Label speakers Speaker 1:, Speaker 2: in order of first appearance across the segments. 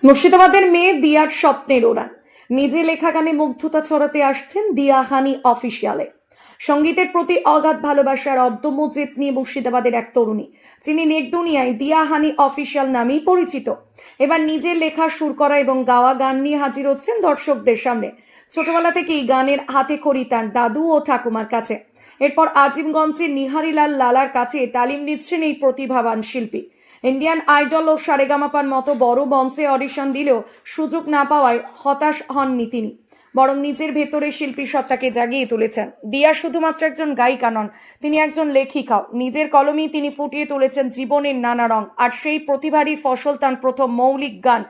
Speaker 1: মুর্শিদাবাদের মেয়ে দিয়ার স্বপ্নের উড়ান। নিজে লেখা গানে মুগ্ধতা ছড়াতে আসছেন দিয়া হানি অফিসিয়ালে। সঙ্গীতের প্রতি অগাধ ভালোবাসার অদম্য জেদ নিয়ে মুর্শিদাবাদের এক তরুণী, যিনি নেট দুনিয়ায় দিয়া হানি অফিসিয়াল নামেই পরিচিত, এবার নিজের লেখা, সুর করা এবং গাওয়া গান নিয়ে হাজির হচ্ছেন দর্শকদের সামনে। ছোটবেলা থেকেই গানের হাতে খড়ি তার দাদু ও ঠাকুমার কাছে। এরপর আজিমগঞ্জের নিহারিলাল লালার কাছে তালিম নিচ্ছেন এই প্রতিভাবান শিল্পী। ইন্ডিয়ান আইডল ও সারেগামাপার মতো বড় মঞ্চে অডিশন দিলেও সুযোগ না পাওয়ায় হতাশ হননি তিনি, বরং নিজের ভেতরে শিল্পী সত্তাকে জাগিয়ে তুলেছেন। দিয়া শুধুমাত্র একজন গায়িকা নন, তিনি একজন লেখিকাও। নিজের কলমেই তিনি ফুটিয়ে তুলেছেন জীবনের নানা রং, আর সেই প্রতিভারই ফসল তার প্রথম মৌলিক গান,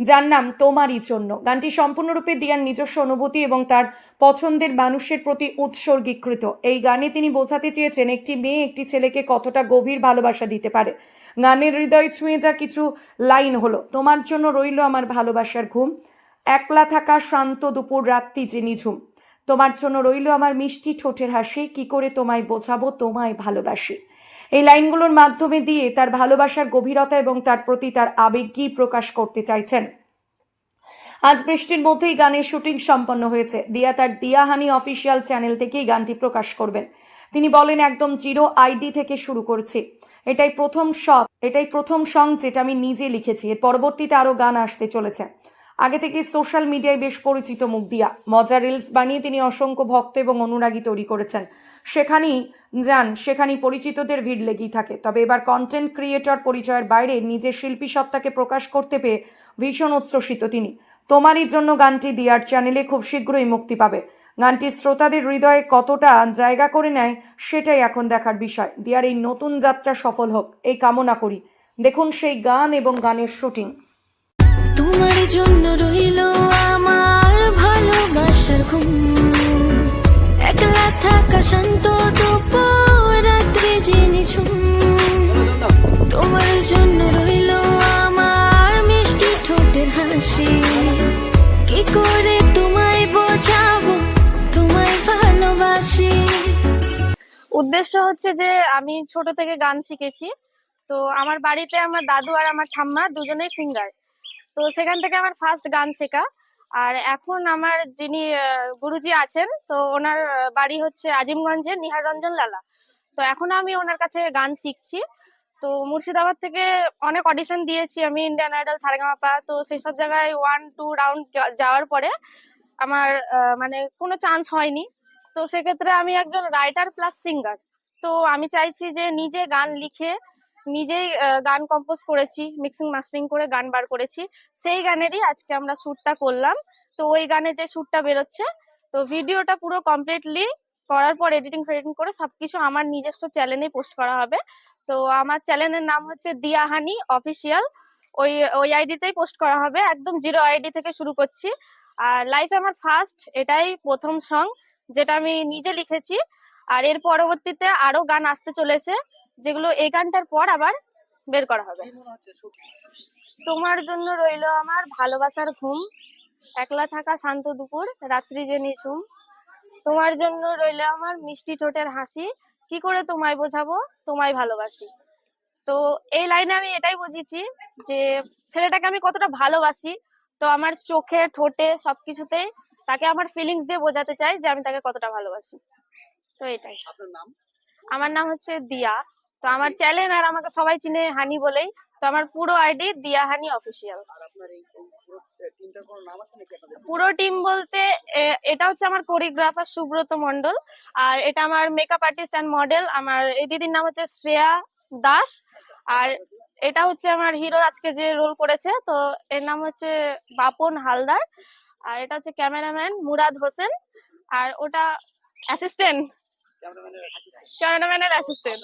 Speaker 1: যার নাম তোমারই জন্য। গানটি সম্পূর্ণরূপে দিয়ার নিজস্ব অনুভূতি এবং তার পছন্দের মানুষের প্রতি উৎসর্গীকৃত। এই গানে তিনি বোঝাতে চেয়েছেন একটি মেয়ে একটি ছেলেকে কতটা গভীর ভালোবাসা দিতে পারে। গানের হৃদয় ছুঁয়ে যা কিছু লাইন হলো: তোমার জন্য রইল আমার ভালোবাসার ঘুম, একলা থাকা শান্ত দুপুর রাত্রি যে নিঝুম, তোমার জন্য রইল আমার মিষ্টি ঠোঁটের হাসি, কি করে তোমায় বোঝাবো তোমায় ভালোবাসি। এই লাইনগুলোর মাধ্যমে দিয়ে তার ভালোবাসার গভীরতা এবং তার প্রতি তার আবেগই প্রকাশ করতে চাইছেন। আজ বৃষ্টির মধ্যেই গানের শুটিং সম্পন্ন হয়েছে। দিয়া তার দিয়া হানি অফিসিয়াল চ্যানেল থেকেই গানটি প্রকাশ করবেন। তিনি বলেন, একদম জিরো আইডি থেকে শুরু করছি। এটাই প্রথম সং যেটা আমি নিজে লিখেছি। এর পরবর্তীতে আরও গান আসতে চলেছে। আগে থেকে সোশ্যাল মিডিয়ায় বেশ পরিচিত মুখ দিয়া। মজার রিলস বানিয়ে তিনি অসংখ্য ভক্ত এবং অনুরাগী তৈরি করেছেন। সেখানেই পরিচিতদের ভিড় লেগেই থাকে। তবে এবার কন্টেন্ট ক্রিয়েটর পরিচয়ের বাইরে নিজের শিল্পী সত্তাকে প্রকাশ করতে পেয়ে ভীষণ উচ্ছ্বসিত তিনি। তোমারই জন্য গানটি দিয়ার চ্যানেলে খুব শীঘ্রই মুক্তি পাবে। গানটি শ্রোতাদের হৃদয়ে কতটা জায়গা করে নেয় সেটাই এখন দেখার বিষয়। দিয়ার এই নতুন যাত্রা সফল হোক এই কামনা করি। দেখুন সেই গান এবং গানের শুটিং।
Speaker 2: তোমার জন্য রইল আমার ভালোবাসার ঘুম, একলা থাকা শান্ত দুপুর রাত্রি যে নিঝুম, তোমার জন্য রইল আমার মিষ্টি ঠোঁটের হাসি, কি করে তোমায় বোঝাবো তোমায় ভালোবাসি।
Speaker 3: উদ্দেশ্য হচ্ছে যে আমি ছোট থেকে গান শিখেছি। তো আমার বাড়িতে আমার দাদু আর আমার ঠাম্মা দুজনেই সিঙ্গার। তো সেখান থেকে আমার ফার্স্ট গান শেখা। আর এখন আমার যিনি গুরুজি আছেন, তো ওনার বাড়ি হচ্ছে আজিমগঞ্জের নিহাররঞ্জন লালা। তো এখন আমি ওনার কাছে গান শিখছি। তো মুর্শিদাবাদ থেকে অনেক অডিশন দিয়েছি আমি, ইন্ডিয়ান আইডল, সারেগামাপা। তো সেসব জায়গায় 1-2 রাউন্ড যাওয়ার পরে আমার মানে কোনো চান্স হয়নি। তো সেক্ষেত্রে আমি একজন রাইটার প্লাস সিঙ্গার। তো আমি চাইছি যে নিজে গান লিখে নিজেই গান কম্পোজ করেছি, মিক্সিং মাস্টারিং করে গান বার করেছি। সেই গানেরই আজকে আমরা শ্যুটটা করলাম। তো ওই গানে যে শ্যুটটা বেরোচ্ছে, তো ভিডিওটা পুরো কমপ্লিটলি করার পর এডিটিং ফেডিটিং করে সবকিছু আমার নিজস্ব চ্যানেলে পোস্ট করা হবে। তো আমার চ্যানেলের নাম হচ্ছে দিয়া হানি অফিসিয়াল। ওই আইডিতেই পোস্ট করা হবে। একদম জিরো আইডি থেকে শুরু করছি। আর লাইফে আমার ফার্স্ট এটাই প্রথম সং, যেটা আমি নিজে লিখেছি। আর এর পরবর্তীতে আরো গান আসতে চলেছে, যেগুলো এই গানটার পর আবার বের করা হবে। তোমার জন্য রইল আমার ভালোবাসার ঘুম, একলা থাকা শান্ত দুপুর রাত্রি যে নিঝুম, তোমার জন্য রইল আমার মিষ্টি ঠোঁটের হাসি, কি করে তোমায় বোঝাবো তোমায় ভালোবাসি। তো এই লাইনে আমি এটাই বুঝেছি যে ছেলেটাকে আমি কতটা ভালোবাসি। তো আমার চোখে, ঠোঁটে, সবকিছুতেই তাকে আমার ফিলিংস দিয়ে বোঝাতে চাই যে আমি তাকে কতটা ভালোবাসি। তো এটাই। আমার নাম হচ্ছে দিয়া। তো আমার চ্যানেল আর আমাকে সবাই চিনে হানি বলেই। তো আমার পুরো আইডি দিয়া হানি অফিসিয়াল। পুরো টিম বলতে এটা হচ্ছে আমার কোরিওগ্রাফার সুব্রত মন্ডল, আর এটা আমার মেকআপ আর্টিস্ট অ্যান্ড মডেল, আমার এই দিদির নাম হচ্ছে শ্রেয়া দাস। আর এটা হচ্ছে আমার হিরো আজকে যে রোল করেছে, তো এর নাম হচ্ছে বাপন হালদার। আর এটা হচ্ছে ক্যামেরাম্যান মুরাদ হোসেন। আর ওটা অ্যাসিস্ট্যান্ট, ক্যামেরাম্যানের অ্যাসিস্ট্যান্ট।